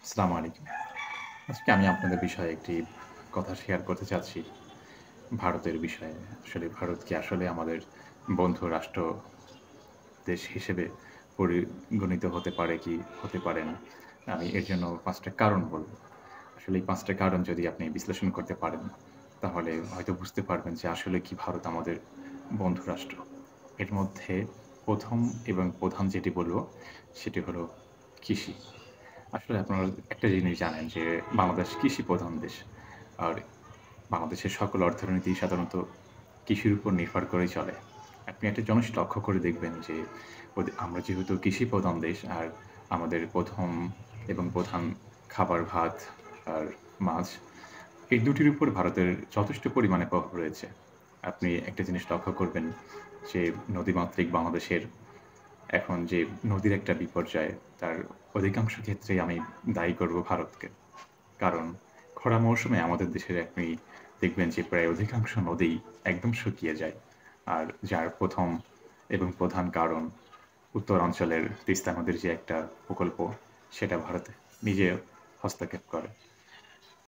আসসালামু আলাইকুম। আজকে আমি আপনাদের বিষয়ে একটি কথা শেয়ার করতে চাচ্ছি। ভারতের বিষয়ে। আসলে ভারত কি আসলে আমাদের বন্ধু রাষ্ট্র দেশ হিসেবে পরিগণিত হতে পারে কি হতে পারে না? আমি এর জন্য ৫ টা কারণ বলব। আসলে এই ৫ টা কারণ যদি আপনি বিশ্লেষণ করতে পারেন, তাহলে হয়তো বুঝতে পারবেন যে আসলে কি ভারত আমাদের বন্ধু রাষ্ট্র। এর মধ্যে ১ম এবং প্রধান যেটি বলব, সেটি হলো কৃষি। আসলে আপনারা একটা জিনিস জানেন যে বাংলাদেশ কৃষি প্রধান দেশ। আর বাংলাদেশের সকল অর্থনীতি সাধারণত কৃষির উপর নির্ভর করেই চলে। আপনি একটা জিনিস লক্ষ্য করে দেখবেন যে আমরা যেহেতু কৃষি প্রধান দেশ আর আমাদের ১ম এবং প্রধান খাবার ভাত আর মাছ, এই দুটির উপর ভারতের যথেষ্ট পরিমাণে প্রভাব রয়েছে। আপনি একটা জিনিস লক্ষ্য করবেন যে নদীমাতৃক বাংলাদেশের এখন যে নদীর একটা বিপর্যয়, তার অধিকাংশ ক্ষেত্রেই আমি দায়ী করব ভারতকে। কারণ খরা মৌসুমে আমাদের দেশের আপনি দেখবেন যে প্রায় অধিকাংশ নদী একদম শুকিয়ে যায়। আর যার ১ম এবং প্রধান কারণ উত্তরাঞ্চলের তিস্তা নদীর যে একটা প্রকল্প, সেটা ভারত নিজে হস্তক্ষেপ করে।